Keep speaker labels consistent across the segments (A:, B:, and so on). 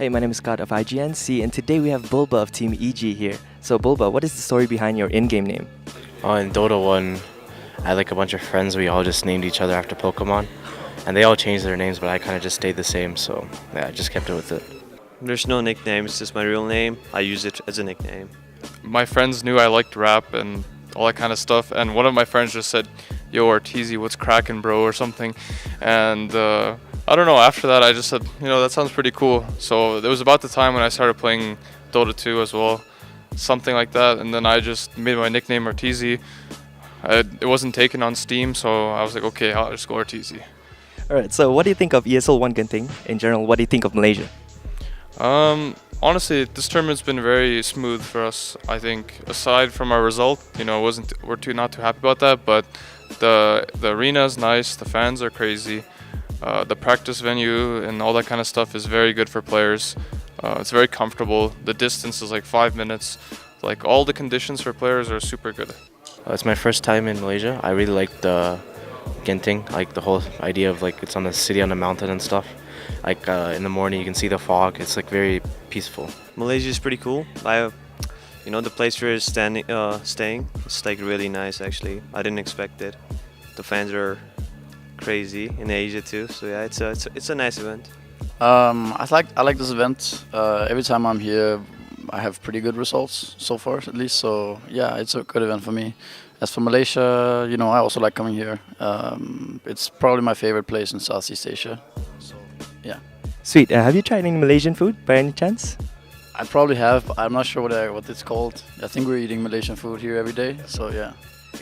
A: Hey, my name is Scott of IGN, and today we have Bulba of Team EG here. So Bulba, what is the story behind your in-game name?
B: In Dota 1, I had like a bunch of friends. We all just named each other after Pokemon. And they all changed their names, but I kind of just stayed the same. So yeah, I just kept it with it.
C: There's no nickname, it's just my real name. I use it as a nickname.
D: My friends knew I liked rap and all that kind of stuff, and one of my friends just said, "Yo, Arteezy, what's crackin', bro?" or something. And I don't know, after that I just said, that sounds pretty cool. So it was about the time when I started playing Dota 2 as well, something like that, and then I just made my nickname Arteezy. It wasn't taken on Steam, so I was like, okay, I'll just go Arteezy.
A: Alright, so what do you think of ESL One Genting? In general, what do you think of Malaysia?
D: Honestly, this tournament's been very smooth for us. I think aside from our result, we're not too happy about that, but the arena is nice, the fans are crazy, the practice venue and all that kind of stuff is very good for players. It's very comfortable. The distance is like 5 minutes. Like all the conditions for players are super good.
B: It's my first time in Malaysia. I really like the Genting, like the whole idea of like it's on the city on a mountain and stuff. Like in the morning you can see the fog. It's like very peaceful.
C: Malaysia is pretty cool. The place we're staying, it's like really nice actually. I didn't expect it. The fans are crazy in Asia too. So yeah, it's a nice event.
E: I like this event. Every time I'm here, I have pretty good results so far, at least. So yeah, it's a good event for me. As for Malaysia, I also like coming here. It's probably my favorite place in Southeast Asia. So yeah.
A: Sweet. Have you tried any Malaysian food by any chance?
E: I probably have. But I'm not sure what it's called. I think we're eating Malaysian food here every day. So yeah.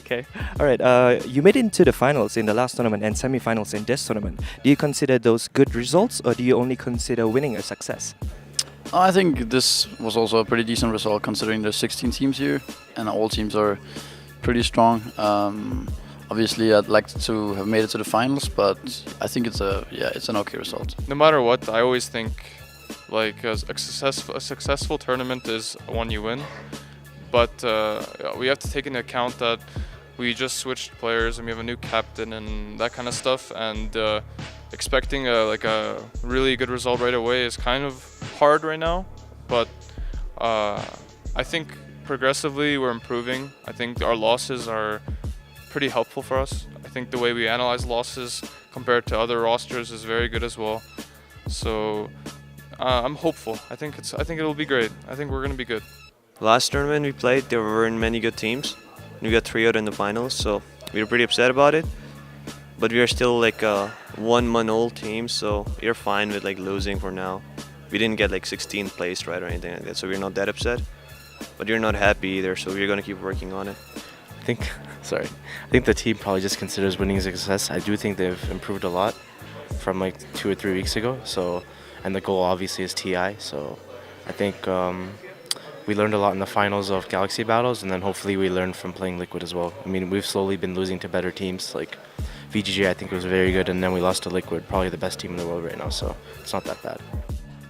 A: Okay. Alright, you made it into the finals in the last tournament and semi-finals in this tournament. Do you consider those good results, or do you only consider winning a success?
E: I think this was also a pretty decent result considering there's 16 teams here and all teams are pretty strong. Obviously, I'd like to have made it to the finals, but I think it's an okay result.
D: No matter what, I always think like a successful tournament is one you win, but we have to take into account that we just switched players and we have a new captain and that kind of stuff, and expecting a really good result right away is kind of hard right now. But I think progressively we're improving. I think our losses are pretty helpful for us. I think the way we analyze losses compared to other rosters is very good as well. So I'm hopeful. I think it'll be great. I think we're gonna be good.
C: Last tournament we played, there weren't many good teams. We got 3 out in the finals, so we were pretty upset about it. But we are still like a 1-month-old team, so we're fine with like losing for now. We didn't get like 16th place right or anything like that, so we're not that upset. But you're not happy either, so we're gonna keep working on it.
B: I think the team probably just considers winning a success. I do think they've improved a lot from like 2 or 3 weeks ago. So, and the goal obviously is TI. So, I think we learned a lot in the finals of Galaxy battles, and then hopefully we learned from playing Liquid as well. I mean, we've slowly been losing to better teams. Like VGG, I think was very good, and then we lost to Liquid, probably the best team in the world right now. So it's not that bad.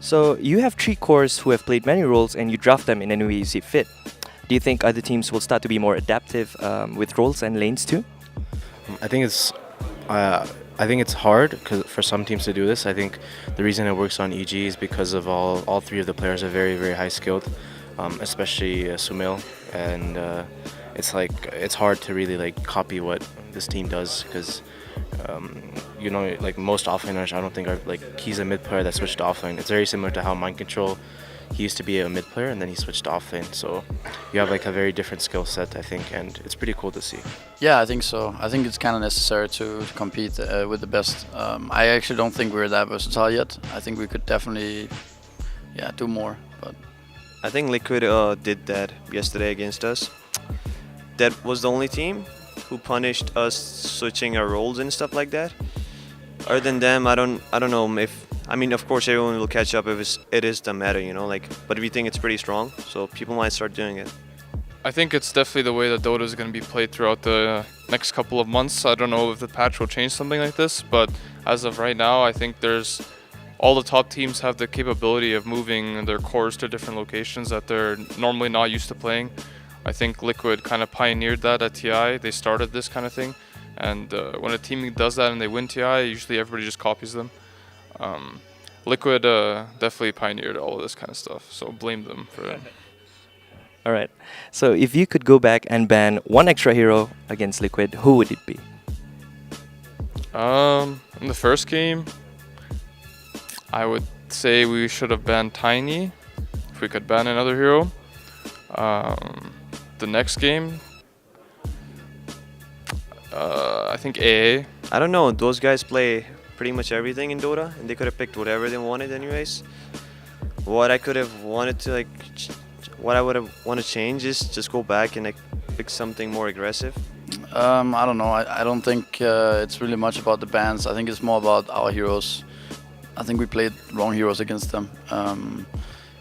A: So you have 3 cores who have played many roles and you draft them in any way you see fit. Do you think other teams will start to be more adaptive with roles and lanes too?
B: I think it's hard for some teams to do this. I think the reason it works on EG is because of all 3 of the players are very, very high skilled, especially Sumil, and it's hard to really like copy what this team does because like most offlaners, I don't think are like, he's a mid player that switched to offlane. It's very similar to how Mind Control, he used to be a mid player and then he switched to offlane. So you have like a very different skill set, I think, and it's pretty cool to see.
E: Yeah, I think so. I think it's kind of necessary to compete with the best. I actually don't think we're that versatile yet. I think we could definitely, do more. But
C: I think Liquid did that yesterday against us. That was the only team who punished us switching our roles and stuff like that. Other than them, I don't know if. I mean, of course, everyone will catch up if it is the meta, but we think it's pretty strong, so people might start doing it.
D: I think it's definitely the way that Dota is going to be played throughout the next couple of months. I don't know if the patch will change something like this, but as of right now, I think all the top teams have the capability of moving their cores to different locations that they're normally not used to playing. I think Liquid kind of pioneered that at TI. They started this kind of thing, and when a team does that and they win TI, usually everybody just copies them. Liquid definitely pioneered all of this kind of stuff, so blame them for it.
A: All right. So if you could go back and ban one extra hero against Liquid, who would it be?
D: In the first game, I would say we should have banned Tiny if we could ban another hero. The next game, I think AA.
C: I don't know. Those guys play pretty much everything in Dota, and they could have picked whatever they wanted, anyways. What I could have wanted to what I would have want to change is just go back and pick something more aggressive.
E: I don't know. I don't think it's really much about the bans. I think it's more about our heroes. I think we played wrong heroes against them.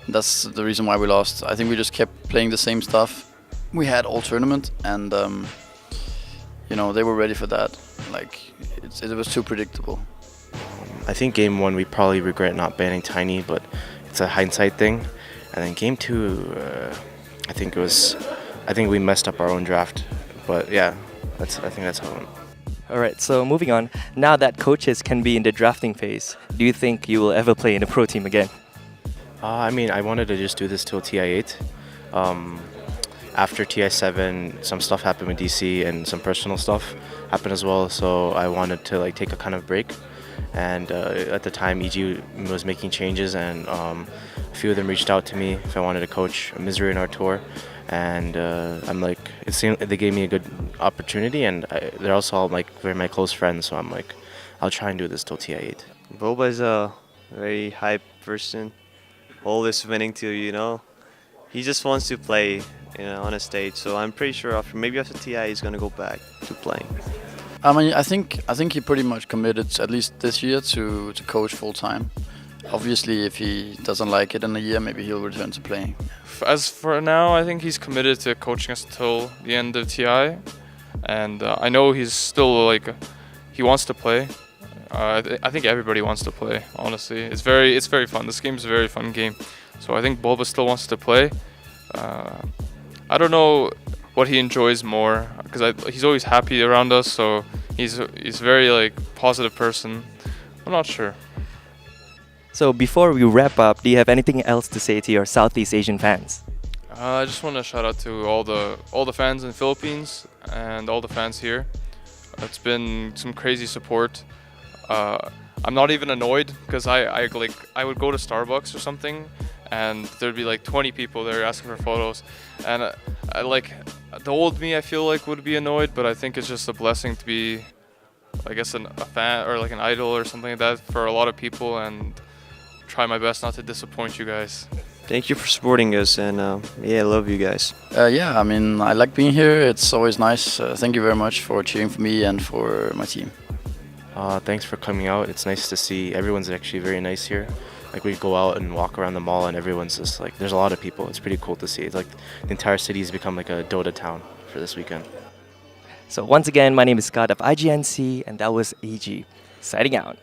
E: That's the reason why we lost. I think we just kept playing the same stuff we had all tournament, and they were ready for that. Like it was too predictable.
B: I think game 1 we probably regret not banning Tiny, but it's a hindsight thing. And then game 2, I think we messed up our own draft. But yeah, I think that's how it went.
A: All right. So moving on. Now that coaches can be in the drafting phase, do you think you will ever play in a pro team again?
B: I mean, I wanted to just do this till TI8. After TI7, some stuff happened with DC and some personal stuff happened as well. So I wanted to take a kind of break. And at the time, EG was making changes, and a few of them reached out to me if I wanted to coach Misery in our tour. And I'm like, it seemed they gave me a good opportunity, and they're also all very my close friends. So I'm like, I'll try and do this till TI8.
C: Boba is a very hype person, always winning too. He just wants to play, on a stage. So I'm pretty sure after TI, he's gonna go back to playing.
E: I mean, I think he pretty much committed, at least this year, to coach full time. Obviously, if he doesn't like it in a year, maybe he'll return to playing.
D: As for now, I think he's committed to coaching us until the end of TI, and I know he's still he wants to play. I think everybody wants to play. Honestly, it's very fun. This game's a very fun game, so I think Boba still wants to play. I don't know what he enjoys more, because he's always happy around us, so he's very positive person. I'm not sure.
A: So before we wrap up, do you have anything else to say to your Southeast Asian fans?
D: I just want to shout out to all the fans in the Philippines and all the fans here. It's been some crazy support. I'm not even annoyed, because I would go to Starbucks or something, and there'd be 20 people there asking for photos, and the old me I feel would be annoyed, but I think it's just a blessing to be, I guess, a fan or an idol or something like that for a lot of people, and try my best not to disappoint you guys.
C: Thank you for supporting us, and I love you guys.
E: Yeah, I mean, I like being here. It's always nice. Thank you very much for cheering for me and for my team.
B: Thanks for coming out. It's nice to see everyone's actually very nice here. We go out and walk around the mall, and everyone's just there's a lot of people. It's pretty cool to see. It's the entire city has become a Dota town for this weekend.
A: So once again, my name is Scott of IGNC, and that was AG. Signing out.